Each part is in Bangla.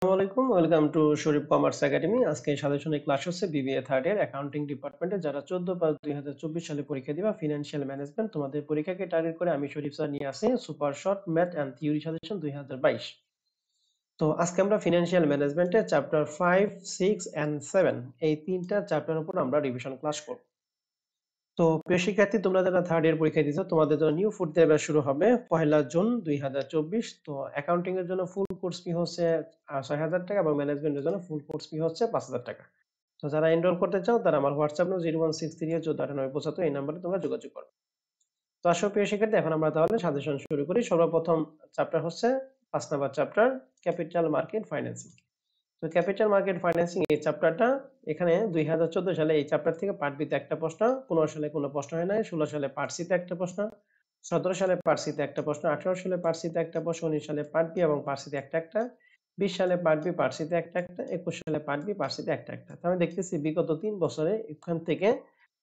আসসালামু আলাইকুম, welcome to Sharif commerce academy. আজকে সাজেশনের ক্লাস হচ্ছে বিবিএ থার্ড ইয়ার অ্যাকাউন্টিং ডিপার্টমেন্টে যারা 14/5/2024 সালে পরীক্ষা দিবা ফিনান্সিয়াল ম্যানেজমেন্ট তোমাদের পরীক্ষাকে টার্গেট করে আমি শরীফ স্যার নিয়ে আসি super short math and theory suggestion 2022। তো আজকে আমরা ফিনান্সিয়াল ম্যানেজমেন্টে চ্যাপ্টার 5, 6 এন্ড 7 এই তিনটা চ্যাপ্টারের উপর আমরা রিভিশন ক্লাস করব। তো প্রিয় শিক্ষার্থী, তোমরা যারা থার্ড ইয়ার পরীক্ষা দিচ্ছ তোমাদের জন্য নিউ ফুড ইয়ার ব্যাচ শুরু হবে 1 জুন 2024। তো অ্যাকাউন্টিং এর জন্য ফুল কোর্স ফি হচ্ছে ৬,০০০ টাকা এবং ম্যানেজমেন্টের জন্য ফুল কোর্স ফি হচ্ছে ৫,০০০ টাকা। তো যারা এনরোল করতে চাও তারা আমার হোয়াটসঅ্যাপ নম্বর 01638149875 এই নম্বরে তোমরা যোগাযোগ করো। তো আসো প্রিয় শিক্ষার্থী, এখন আমরা তাহলে সাজেশন শুরু করি। সর্বপ্রথম চ্যাপ্টার হচ্ছে ৫ number chapter, capital market financing. তো ক্যাপিটাল মার্কেট ফাইন্যান্সিং এই চ্যাপ্টারটা এখানে 2014 সালে এই চ্যাপ্টার থেকে পার্ট বি তে একটা প্রশ্ন, 15 সালে কোনো প্রশ্ন হয় নাই, 16 সালে পার্ট সি তে একটা প্রশ্ন, 17 সালে পার্ট সি তে একটা প্রশ্ন, 18 সালে পার্ট সি তে একটা প্রশ্ন, 19 সালে পার্ট বি এবং পার্ট সি তে একটা একটা, 20 সালে পার্ট বি পার্ট সি তে একটা একটা, 21 সালে পার্ট বি পার্ট সি তে একটা একটা। তার মানে দেখতেছি বিগত 3 বছরে এখান থেকে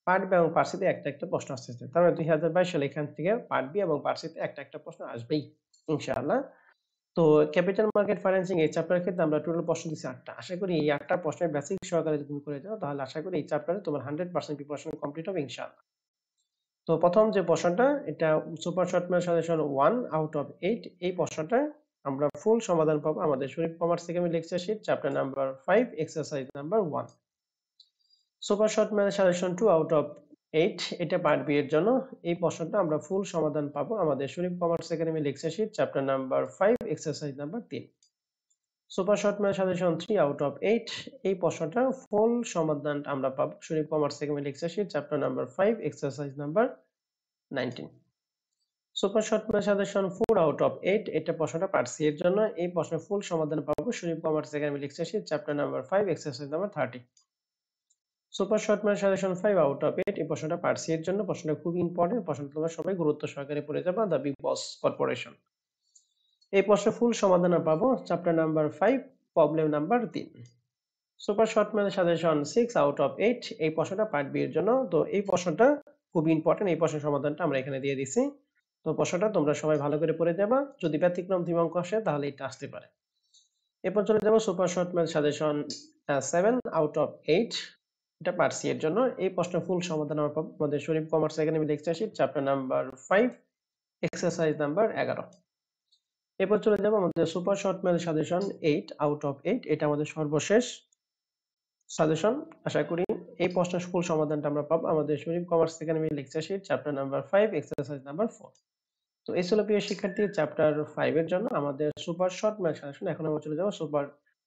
পার্ট বি এবং পার্ট সি তে একটা একটা প্রশ্ন আসতেছে। তার মানে 2022 সালে এখান থেকে পার্ট বি এবং পার্ট সি তে একটা একটা প্রশ্ন আসবেই ইনশাআল্লাহ। তো ক্যাপিটাল মার্কেট ফাইন্যান্সিং এই চ্যাপ্টারের ক্ষেত্রে আমরা টোটাল প্রশ্ন দিচ্ছি 8টা। আশা করি এই 8টা প্রশ্নের বেসিক সহকারে যদি তুমি করে যাও তাহলে আশা করি এই চ্যাপ্টারে তোমার 100% প্রিপারেশন কমপ্লিট হবে ইনশাআল্লাহ। তো প্রথম যে প্রশ্নটা, এটা super short math suggestion 1 out of 8। এই প্রশ্নটা আমরা ফুল সমাধান পাবো আমাদের শরীফ কমার্স থেকে আমি lecture sheet chapter number 5 exercise number 1। Super short math suggestion 2 out of 8, এটা পার্ট বি এর জন্য। এই প্রশ্নটা আমরা ফুল সমাধান পাবো আমাদের Sharif commerce academy lecture sheet chapter number 5 exercise number 3। Super short math suggestion 3 out of 8, এই প্রশ্নটা ফুল সমাধান আমরা পাবো Sharif commerce segment lecture sheet chapter number 5 exercise number 19। Super short math suggestion 4 out of 8, এটা প্রশ্নটা পার্ট সি এর জন্য। এই প্রশ্নের ফুল সমাধান পাবো Sharif commerce segment lecture sheet chapter number 5 exercise number 30। Super short math suggestion 5 out of 8, এই প্রশ্নটা পার্ট সি এর জন্য। প্রশ্নটা খুব ইম্পর্টেন্ট, প্রশ্নটা তোমরা সবাই গুরুত্ব সহকারে পড়ে যাবা, দা বিগ বস কর্পোরেশন। এই প্রশ্নের ফুল সমাধান পাবো chapter number 5 problem number 3। Super short math suggestion 6 out of 8, এই প্রশ্নটা পার্ট বি এর জন্য। তো এই প্রশ্নটা খুব ইম্পর্টেন্ট, এই প্রশ্নের সমাধানটা আমরা এখানে দিয়ে দিছি। তো প্রশ্নটা তোমরা সবাই ভালো করে পড়ে যাবা, যদি ব্যতিক্রম থিম অঙ্ক আসে তাহলে এটা আসতে পারে। এরপর চলে যাবো super short math suggestion 7 out of 8, এটা পার্ট সি এর জন্য। এই প্রশ্নের ফুল সমাধান আমরা পাবো আমাদের Sharif commerce academy lecture sheet chapter number 5 exercise number 11। এরপর চলে যাবো আমাদের super short math suggestion 8 out of 8, এটা আমাদের সর্বশেষ সাজেশন। আশা করি এই প্রশ্নের ফুল সমাধানটা আমরা পাবো আমাদের Sharif commerce academy lecture sheet chapter number 5 exercise number 4। তো এই ছিল প্রিয় শিক্ষার্থী চ্যাপ্টার 5 এর জন্য আমাদের সুপার শর্ট ম্যাথ সাজেশন। এখন আমরা চলে যাব সুপার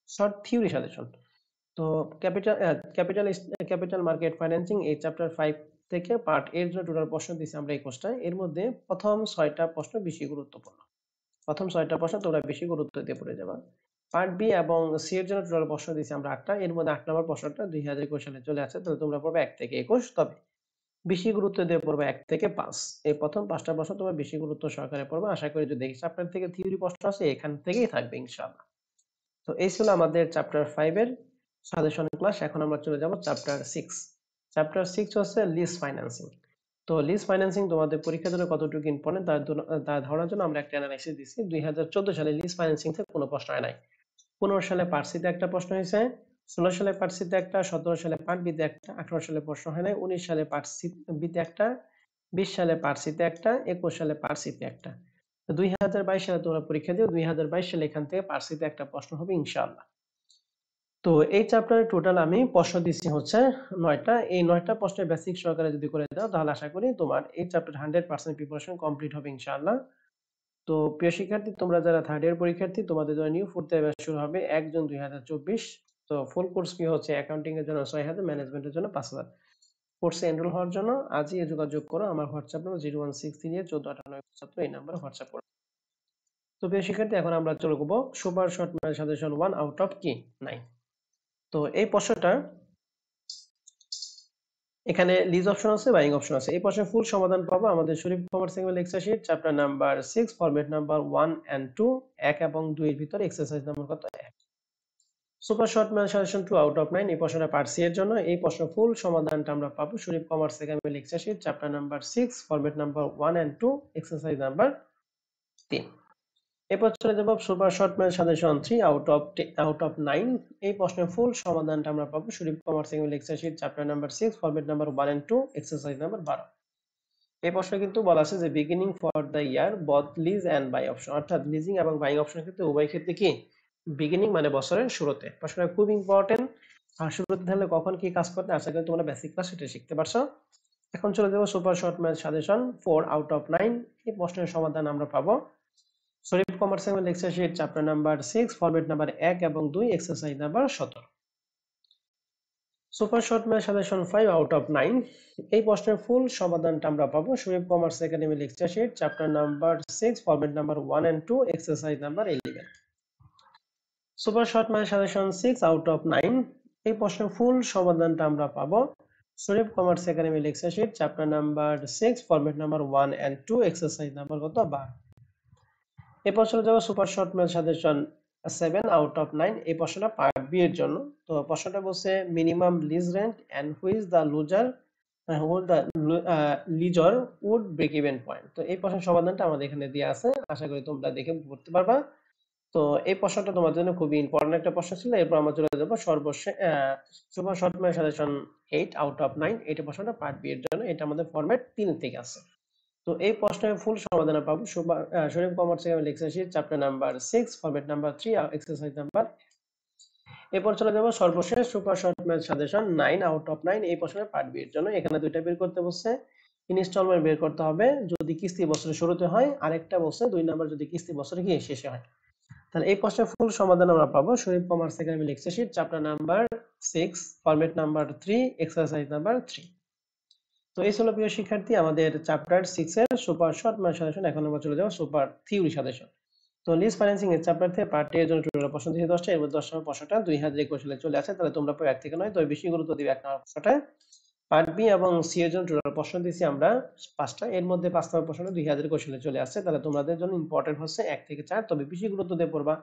শর্ট থিওরি সাজেশন। তো ক্যাপিটাল মার্কেট ফাইন্যান্সিং এই চ্যাপ্টার 5 থেকে পার্ট এর জন্য টোটাল প্রশ্ন দিয়েছি আমরা 21টা। এর মধ্যে প্রথম 6টা প্রশ্ন বেশি গুরুত্বপূর্ণ। প্রথম 6টা প্রশ্ন তোমরা বেশি গুরুত্ব দিয়ে পড়ে যাবা। পার্ট বি এবং সি এর জন্য টোটাল প্রশ্ন দিয়েছি আমরা 8টা। এর মধ্যে 8 নম্বর প্রশ্নটা 2021 সালে চলে আসে। তাহলে তোমরা পড়বে 1 থেকে 21, তবে বেশি গুরুত্ব দিয়ে পড়বে 1 থেকে 5। এই প্রথম 5টা প্রশ্ন তোমরা বেশি গুরুত্ব সহকারে পড়বে। আশা করি যদি এই চ্যাপ্টার থেকে থিওরি প্রশ্ন আসে এখান থেকেই থাকবে ইনশাআল্লাহ। তো এই ছিল আমাদের চ্যাপ্টার 5 এর সাজেশন ক্লাস। এখন আমরা চলে যাব চ্যাপ্টার 6। চ্যাপ্টার 6 হচ্ছে লিজ ফাইন্যান্সিং। তো লিজ ফাইন্যান্সিং তোমাদের পরীক্ষার জন্য কতটুকু ইম্পর্টেন্ট তার ধারণার জন্য আমরা একটা অ্যানালাইসিস দিছি। 2014 সালে লিজ ফাইন্যান্সিং থেকে কোনো প্রশ্ন হয় নাই। 15 সালে পার্ট সি তে একটা প্রশ্ন হয়েছে, 16 সালে পার্ট সি তে একটা, 17 সালে পার্ট বি তে একটা, 18 সালে প্রশ্ন হয় নাই, 19 সালে পার্ট সি বি তে একটা, 20 সালে পার্ট সি তে একটা, 21 সালে পার্ট সি তে একটা। তো 2022 সালে তোমরা পরীক্ষা দিও, 2022 সালে এখান থেকে পার্ট সি তে একটা প্রশ্ন হবে ইনশাআল্লাহ। তো এই চ্যাপ্টারে টোটাল আমি প্রশ্ন দিচ্ছি হচ্ছে 9টা। এই 9টা প্রশ্নের বেসিক সহকারে যদি করে দাও তাহলে আশা করি তোমার এই চ্যাপ্টার 100% প্রিপারেশন কমপ্লিট হবে ইনশাআল্লাহ। তো প্রিয় শিক্ষার্থী, তোমরা যারা থার্ড ইয়ার পরীক্ষার্থী তোমাদের জন্য নিউ ফোর্থ ইয়ার ব্যাচ শুরু হবে 1 জুন 2024। তো ফুল কোর্স ফি হচ্ছে অ্যাকাউন্টিং এর জন্য 6,000, ম্যানেজমেন্টের জন্য 5,000। কোর্সে এনরোল হওয়ার জন্য আজই যোগাযোগ করো আমার হোয়াটসঅ্যাপ নম্বর 01638149875 এই নম্বরে হোয়াটসঅ্যাপ করো। তো প্রিয় শিক্ষার্থী, এখন আমরা চলে যাব super short math suggestion 1 out of কি 9। তো এই প্রশ্নটা এখানে লিজ অপশন আছে, বাইং অপশন আছে। এই প্রশ্নের ফুল সমাধান পাবো আমাদের Sharif commerce segment lecture sheet chapter number 6 format number 1 and 2, 1 এবং 2 এর ভিতরে এক্সারসাইজ নাম্বার কত 1। Super short math suggestion 2 out of 9, এই প্রশ্নটা পার্ট সি এর জন্য। এই প্রশ্ন ফুল সমাধানটা আমরা পাবো Sharif commerce segment lecture sheet chapter number 6 format number 1 and 2 exercise number 3। এরপর চলে যাব super short math suggestion 3 out of 9। এই প্রশ্নের ফুল সমাধানটা আমরা পাবো Sharif commerce academy lecture sheet chapter number 6 format number 1 and 2 exercise number 12। এই প্রশ্নে কিন্তু বলা আছে যে beginning for the year both lease and buy option, অর্থাৎ লিজিং এবং বাইং অপশনের ক্ষেত্রে উভয় ক্ষেত্রে কি বিগিনিং মানে বছরের শুরুতে। প্রশ্নটা খুব ইম্পর্টেন্ট। আর শুরুতে তাহলে কখন কি কাজ করতে, আশা করি তোমরা বেসিক ক্লাস এটা শিখতে পারছো। এখন চলে যাব super short math suggestion 4 out of 9। এই প্রশ্নের সমাধান আমরা পাবো Sharif commerce academy lecture sheet chapter number 6 format number 1 এবং 2 exercise number 17। Super short math suggestion 5 out of 9। এই প্রশ্নের ফুল সমাধানটা আমরা পাবো Sharif commerce academy lecture sheet chapter number 6 format number 1 and 2 exercise number 11। Super short math suggestion 6 out of 9। এই প্রশ্নের ফুল সমাধানটা আমরা পাবো Sharif commerce academy lecture sheet chapter number 6 format number 1 and 2 exercise number কত 12। এরপর চলে যাবো super short math suggestion 7 out of 9। এই প্রশ্নটা পার্ট বি এর জন্য। তো প্রশ্নটা বলছে minimum lease rent and which the loser lessor would break even point. তো এই প্রশ্নের সমাধানটা আমাদের এখানে দেওয়া আছে, আশা করি তোমরা দেখে পড়তে পারবা। তো এই প্রশ্নটা তোমার জন্য খুবই ইম্পর্টেন্ট একটা প্রশ্ন ছিল। এরপর আমরা চলে যাবো সর্বশেষ super short math suggestion 8 out of 9। এটা প্রশ্নটা পার্ট বি এর জন্য, এটা আমাদের ফরম্যাট 3 থেকে আছে। তো এই প্রশ্নের ফুল সমাধান পাবো Sharif commerce academy lecture sheet chapter number 6 format number 3 exercise number. এরপর চলে যাব সর্বশেষ super short math suggestion 9 out of 9। এই প্রশ্নের পার্ট বি এর জন্য এখানে দুইটা বের করতে বলছে। ইনস্টলমেন্ট বের করতে হবে যদি কিস্তি বছরের শুরুতে হয়, আরেকটা বলছে 2 নাম্বার যদি কিস্তি বছরে গিয়ে শেষে হয়। তাহলে এই প্রশ্নের ফুল সমাধান আমরা পাবো Sharif commerce academy lecture sheet chapter number 6 format number 3 exercise number 3। তো এই ছিল প্রিয় শিক্ষার্থী আমাদের চ্যাপ্টার 6 এর সুপার শর্ট ম্যাথ সাজেশন। এখন আমরা চলে যাব সুপার থিওরি সাজেশন। তো লিজ ফাইন্যান্সিং এর চ্যাপ্টার থেকে পার্ট এর জন্য টোটাল প্রশ্ন থেকে 10টা, এর মধ্যে 10 নম্বর প্রশ্নটা 2021 সালে চলে আসে। তাহলে তোমরা পরে এক থেকে নয়, তবে বেশি গুরুত্ব দিবে এক নম্বর প্রশ্নটা। পার্ট বি এবং সি এর জন্য টোটাল প্রশ্ন দিয়েছি আমরা 5টা, এর মধ্যে 5 নম্বর প্রশ্নটা 2021 সালে চলে আসছে। তাহলে তোমাদের জন্য ইম্পর্টেন্ট হচ্ছে 1 থেকে 4, তবে বেশি গুরুত্ব দিয়ে পড়বা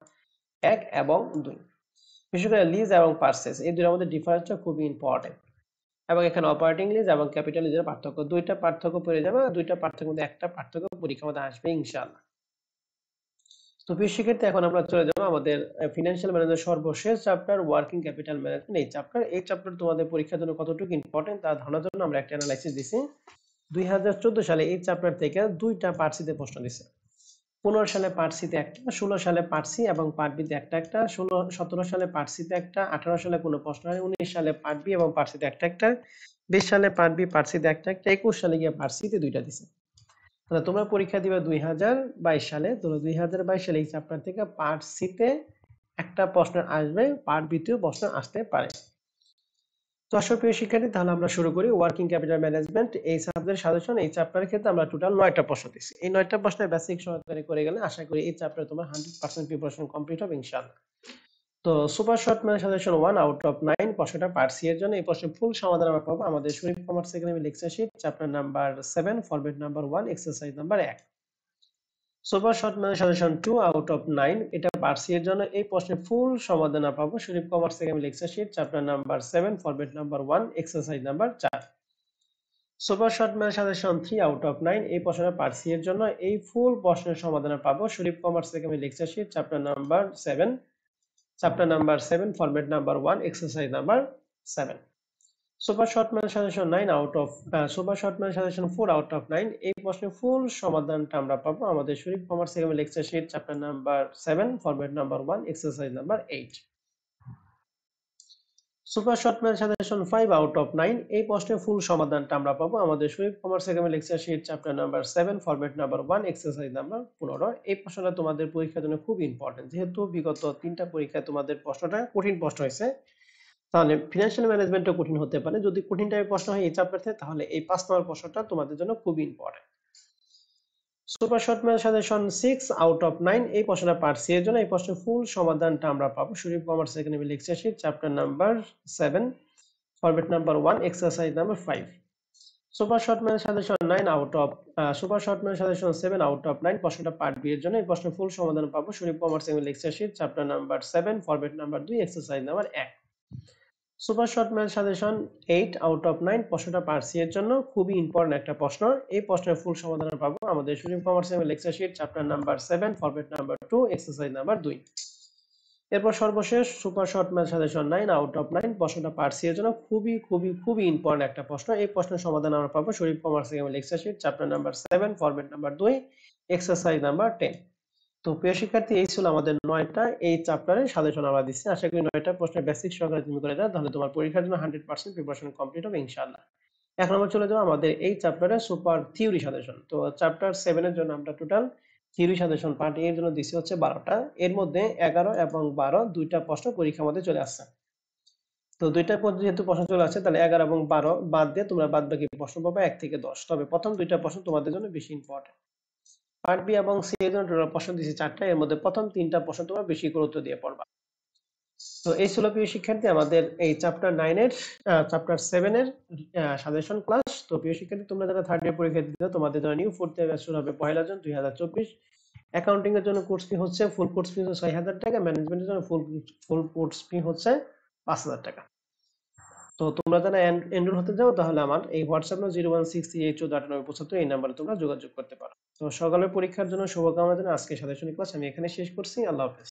1 এবং 2। বিশেষ করে লিজ এবং পারচেজ এই দুটোর মধ্যে ডিফারেন্সটা খুবই ইম্পর্টেন্ট। এবং এখানে অপারেটিং লিজ এবং ক্যাপিটাল লিজের পার্থক্য, দুইটা পার্থক্য পড়ে যাবে, দুইটা পার্থক্যের মধ্যে একটা পার্থক্য পরীক্ষার মধ্যে আসবে ইনশাআল্লাহ। তো প্রিয় শিক্ষার্থী এখন আমরা চলে যাবো আমাদের ফিনান্সিয়াল ম্যানেজমেন্ট সর্বশেষ চ্যাপ্টার ওয়ার্কিং ক্যাপিটাল ম্যানেজমেন্ট। এই চ্যাপ্টার তোমাদের পরীক্ষার জন্য কতটুকু ইম্পর্টেন্ট তা ধারণার জন্য আমরা একটা অ্যানালাইসিস দিছি। 2014 সালে এই চ্যাপ্টার থেকে দুইটা পার্ট সিতে প্রশ্ন দিছে। 15 সালে পার্ট সিতে একটা, 16 সালে পার্ট সি এবং পার্ট বিতে একটা একটা, 17 সালে পার্ট সিতে একটা, 18 সালে কোনো প্রশ্ন হয়, 19 সালে পার্ট বি এবং পার্ট সিতে একটা একটা, 20 সালে পার্ট বি পার্ট সিতে একটা একটা, 21 সালে গিয়ে পার্ট সিতে দুইটা দিছে। তাহলে তোমরা পরীক্ষা দিবে 2022 সালে। তো 2022 সালে এই চ্যাপ্টার থেকে পার্ট সিতে একটা প্রশ্ন আসবে, পার্ট বিতেও প্রশ্ন আসতে পারে। তো আসলে প্রিয় শিক্ষার্থী তাহলে আমরা শুরু করি ওয়ার্কিং ক্যাপিটাল ম্যানেজমেন্ট এই সাবজেক্ট সাজেশন। এই চ্যাপ্টারের ক্ষেত্রে আমরা টোটাল 9টা প্রশ্ন দিছি। এই 9টা প্রশ্নের বেসিক সহকারে করে গেলে আশা করি এই চ্যাপ্টারে তোমার 100% প্রিপারেশন কমপ্লিট হবে ইনশাআল্লাহ। তো super short math suggestion 1 out of 9 প্রশ্নটা পার্ট সি এর জন্য। এই প্রশ্নের ফুল সমাধান আমরা পাবো আমাদের Sharif commerce academy lecture sheet chapter number 7 format number 1 exercise number 1। Super short math suggestion 2 out of 9 এটা পার্ট সি এর জন্য। এই প্রশ্নের ফুল সমাধান আমরা পাবো Sharif commerce academy lecture sheet chapter number 7 format number 1 exercise number 4। Super short math suggestion 3 out of 9 এই প্রশ্নটা পার্ট সি এর জন্য। এই ফুল প্রশ্নের সমাধান পাবো Sharif commerce academy lecture sheet chapter number 7 format number 1 exercise number 7। Super short math suggestion 4 out of 9 এই প্রশ্নের ফুল সমাধানটা আমরা পাবো আমাদের Sharif commerce academy lecture sheet chapter number 7 format number 1 exercise number 8। Super short math suggestion 5 out of 9 এই প্রশ্নের ফুল সমাধানটা আমরা পাবো আমাদের Sharif commerce academy lecture sheet chapter number 7 format number 1 exercise number 15। এই প্রশ্নটা তোমাদের পরীক্ষার জন্য খুব ইম্পর্টেন্ট, যেহেতু বিগত 3টা পরীক্ষায় তোমাদের প্রশ্নটা কঠিন প্রশ্ন হয়েছে। তাহলে ফিনান্সিয়াল ম্যানেজমেন্টও কঠিন হতে পারে। যদি কঠিন টাইপের প্রশ্ন হয় এই চ্যাপ্টার থেকে, তাহলে এই 5 নম্বর প্রশ্নটা তোমাদের জন্য খুব important. Super short math suggestion 6 out of 9 এই প্রশ্নটা পার্ট সি এর জন্য। এই প্রশ্নের ফুল সমাধানটা আমরা পাবো Sharif commerce academy lecture sheet chapter number 7 format number 1 exercise number 5। Super short math suggestion 7 out of 9 প্রশ্নটা পার্ট বি এর জন্য। এই প্রশ্নের ফুল সমাধান পাবো Sharif commerce academy lecture sheet chapter number 7 format number 2 exercise number 1। Super short math suggestion 8 out of 9 প্রশ্নটা পারছি এর জন্য খুবই ইম্পর্টেন্ট একটা প্রশ্ন। এই প্রশ্নের ফুল সমাধান পাবো আমাদের সুপ্রিম কমার্স এর lecture sheet chapter number 7 format number 2 exercise number 2। এরপর সর্বশেষ super short math suggestion 9 out of 9 প্রশ্নটা পারছি এর জন্য খুবই খুবই খুবই ইম্পর্টেন্ট একটা প্রশ্ন। এই প্রশ্নের সমাধান আমরা পাবো শরীফ কমার্স এর lecture sheet chapter number 7 format number 2 exercise number 10। তো প্রিয় শিক্ষার্থী এই ছিল আমাদের 9টা এই চ্যাপ্টারে সাজেশন আমরা দিচ্ছি। আশা করি 9টা প্রশ্নের বেসিক সহকারে তুমি করে দাও, তাহলে তোমার পরীক্ষার জন্য 100% প্রিপারেশন কমপ্লিট হবে ইনশাআল্লাহ। এখন আমরা চলে যাবো আমাদের এই চ্যাপ্টারে সুপার থিওরি সাজেশন। তো চ্যাপ্টার 7 এর জন্য আমরা টোটাল থিওরি সাজেশন পার্ট এর জন্য দিছি হচ্ছে 12টা। এর মধ্যে 11 এবং 12 দুইটা প্রশ্ন পরীক্ষার মধ্যে চলে আসছে। তো দুইটা যেহেতু প্রশ্ন চলে আসছে তাহলে 11 এবং 12 বাদ দিয়ে তোমরা বাদবাকি প্রশ্ন পাবে 1 থেকে 10। তবে প্রথম দুইটা প্রশ্ন তোমাদের জন্য বেশি ইম্পর্টেন্ট। পার্ট বি এবং সি এর জন্য টোটাল প্রশ্ন দিয়েছি 4টা, এর মধ্যে প্রথম 3টা প্রশ্ন তোমরা বেশি গুরুত্ব দিয়ে পড়বা। তো এই ছিল প্রিয় শিক্ষার্থী আমাদের এই চ্যাপ্টার 9 এর চ্যাপ্টার 7 এর সাজেশন ক্লাস। তো প্রিয় শিক্ষার্থী তোমরা যারা থার্ড ইয়ার পরীক্ষা দিতে তোমাদের জন্য নিউ ফোর্থ ইয়ার ব্যাচ শুরু হবে 1 জুন 2024। অ্যাকাউন্টিং এর জন্য কোর্স ফি হচ্ছে ফুল কোর্স ফি হচ্ছে 6000 টাকা, ম্যানেজমেন্টের জন্য ফুল কোর্স ফি হচ্ছে 5000 টাকা। তো তোমরা যারা এনরোল হতে যাও তাহলে আমার এই হোয়াটসঅ্যাপ নম্বর 01638149875 এই নাম্বারে তোমরা যোগাযোগ করতে পারো। তো সকালের পরীক্ষার জন্য শুভকামনা জানিয়ে আজকে সাজেশন ক্লাস আমি এখানে শেষ করছি। আল্লাহ হাফেজ।